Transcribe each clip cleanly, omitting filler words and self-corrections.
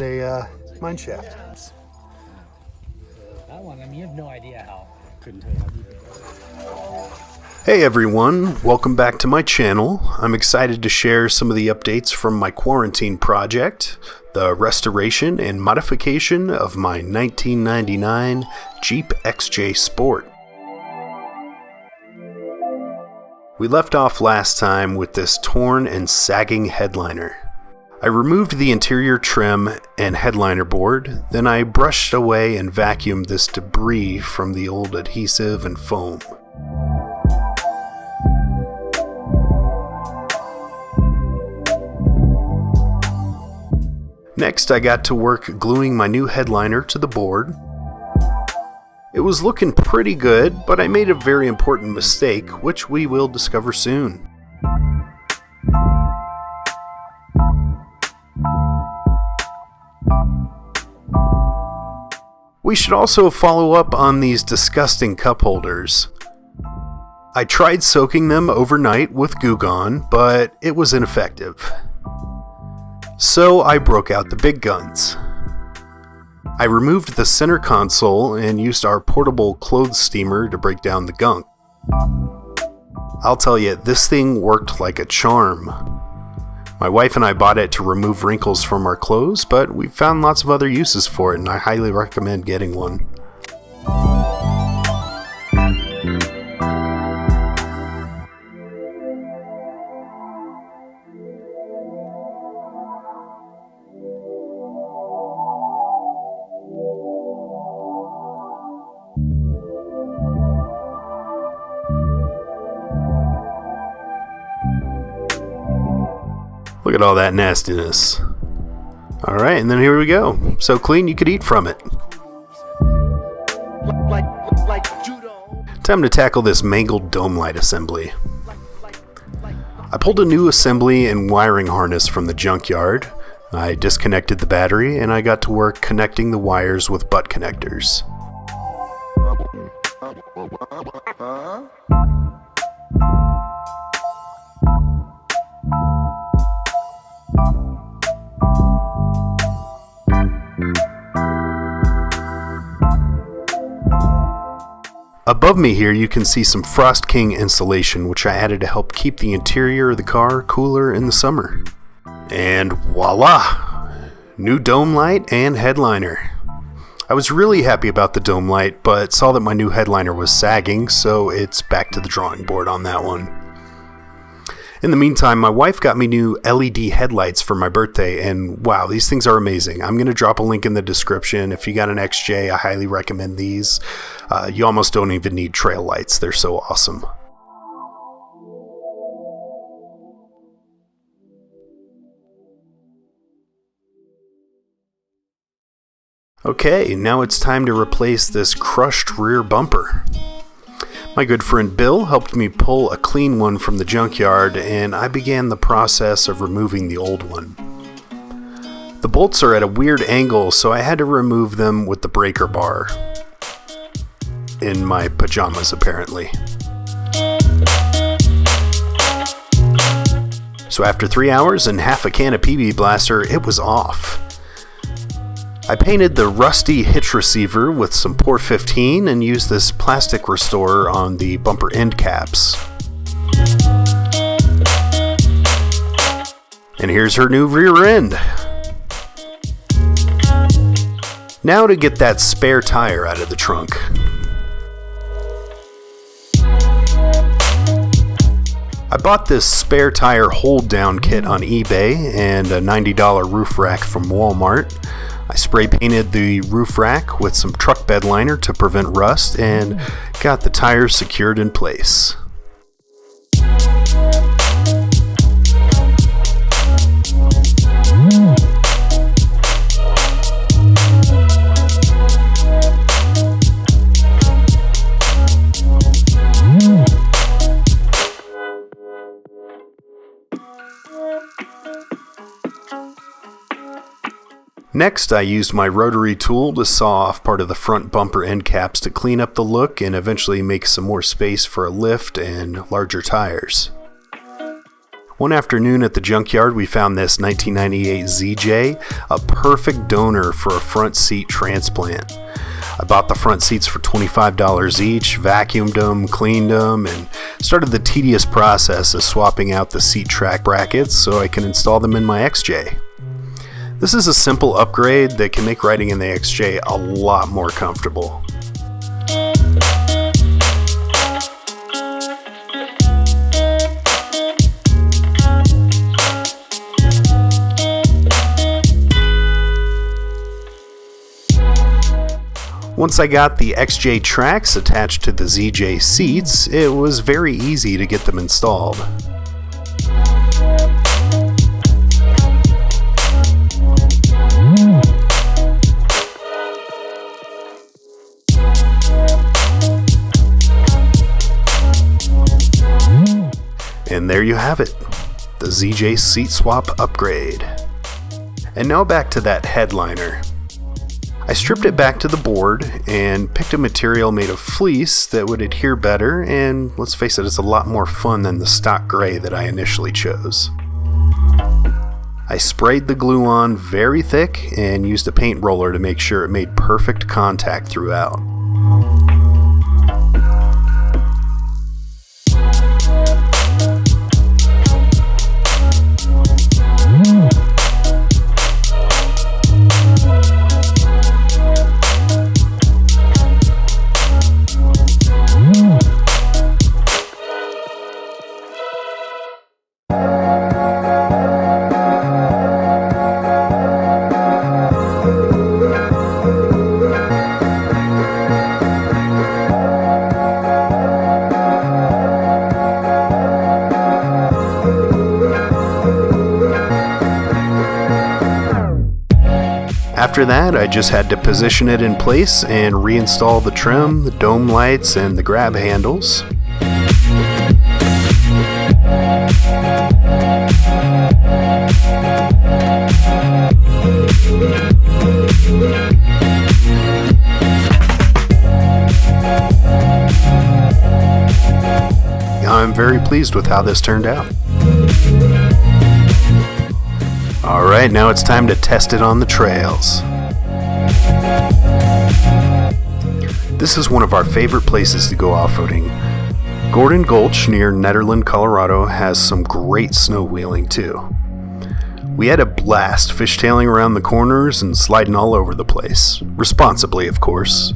a mine shaft. That one, I mean, you have no idea how. Couldn't tell you how deep it goes. Hey everyone, welcome back to my channel. I'm excited to share some of the updates from my quarantine project, the restoration and modification of my 1999 Jeep XJ Sport. We left off last time with this torn and sagging headliner. I removed the interior trim and headliner board, then I brushed away and vacuumed this debris from the old adhesive and foam. Next, I got to work gluing my new headliner to the board. It was looking pretty good, but I made a very important mistake, which we will discover soon. We should also follow up on these disgusting cup holders. I tried soaking them overnight with Goo Gone, but it was ineffective. So I broke out the big guns. I removed the center console and used our portable clothes steamer to break down the gunk. I'll tell you, this thing worked like a charm. My wife and I bought it to remove wrinkles from our clothes, but we found lots of other uses for it, and I highly recommend getting one. Look at all that nastiness. Alright, and then here we go. So clean you could eat from it. Time to tackle this mangled dome light assembly. I pulled a new assembly and wiring harness from the junkyard. I disconnected the battery and I got to work connecting the wires with butt connectors. Above me here you can see some Frost King insulation which I added to help keep the interior of the car cooler in the summer. And voila! New dome light and headliner. I was really happy about the dome light, but saw that my new headliner was sagging, so it's back to the drawing board on that one. In the meantime, my wife got me new LED headlights for my birthday, and wow, these things are amazing. I'm going to drop a link in the description. If you got an XJ, I highly recommend these. You almost don't even need trail lights. They're so awesome. Okay, now it's time to replace this crushed rear bumper. My good friend Bill helped me pull a clean one from the junkyard, and I began the process of removing the old one. The bolts are at a weird angle, so I had to remove them with the breaker bar. In my pajamas, apparently. So after 3 hours and half a can of PB Blaster, it was off. I painted the rusty hitch receiver with some Port 15 and used this plastic restorer on the bumper end caps. And here's her new rear end. Now to get that spare tire out of the trunk. I bought this spare tire hold down kit on eBay and a $90 roof rack from Walmart. I spray painted the roof rack with some truck bed liner to prevent rust and got the tires secured in place. Next, I used my rotary tool to saw off part of the front bumper end caps to clean up the look and eventually make some more space for a lift and larger tires. One afternoon at the junkyard, we found this 1998 ZJ, a perfect donor for a front seat transplant. I bought the front seats for $25 each, vacuumed them, cleaned them, and started the tedious process of swapping out the seat track brackets so I can install them in my XJ. This is a simple upgrade that can make riding in the XJ a lot more comfortable. Once I got the XJ tracks attached to the ZJ seats, it was very easy to get them installed. And there you have it, the ZJ seat swap upgrade. And now back to that headliner. I stripped it back to the board and picked a material made of fleece that would adhere better, and let's face it, it's a lot more fun than the stock gray that I initially chose. I sprayed the glue on very thick and used a paint roller to make sure it made perfect contact throughout. After that, I just had to position it in place and reinstall the trim, the dome lights, and the grab handles. I'm very pleased with how this turned out. Alright, now it's time to test it on the trails. This is one of our favorite places to go off-roading. Gordon Gulch near Nederland, Colorado has some great snow wheeling too. We had a blast fishtailing around the corners and sliding all over the place. Responsibly, of course.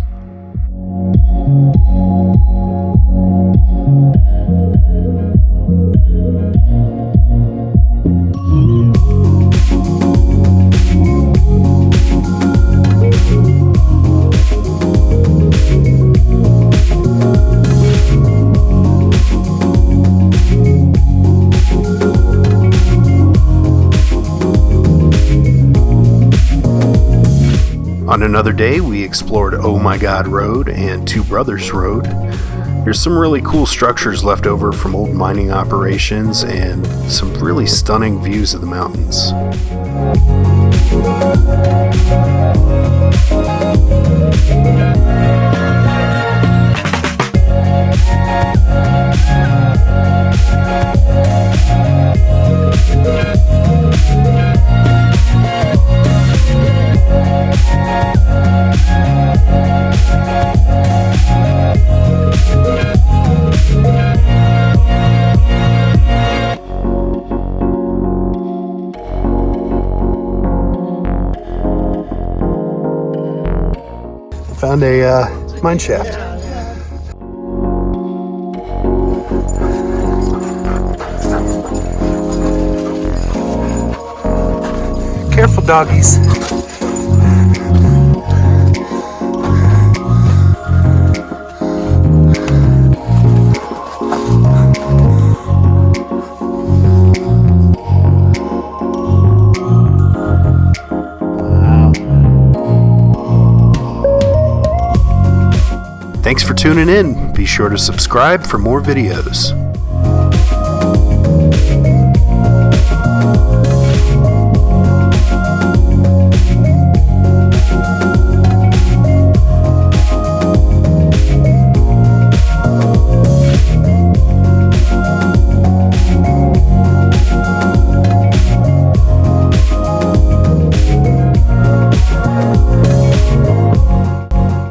On another day, we explored Oh My God Road and Two Brothers Road. There's some really cool structures left over from old mining operations and some really stunning views of the mountains. Found a mine shaft. Careful, doggies. Thanks for tuning in. Be sure to subscribe for more videos.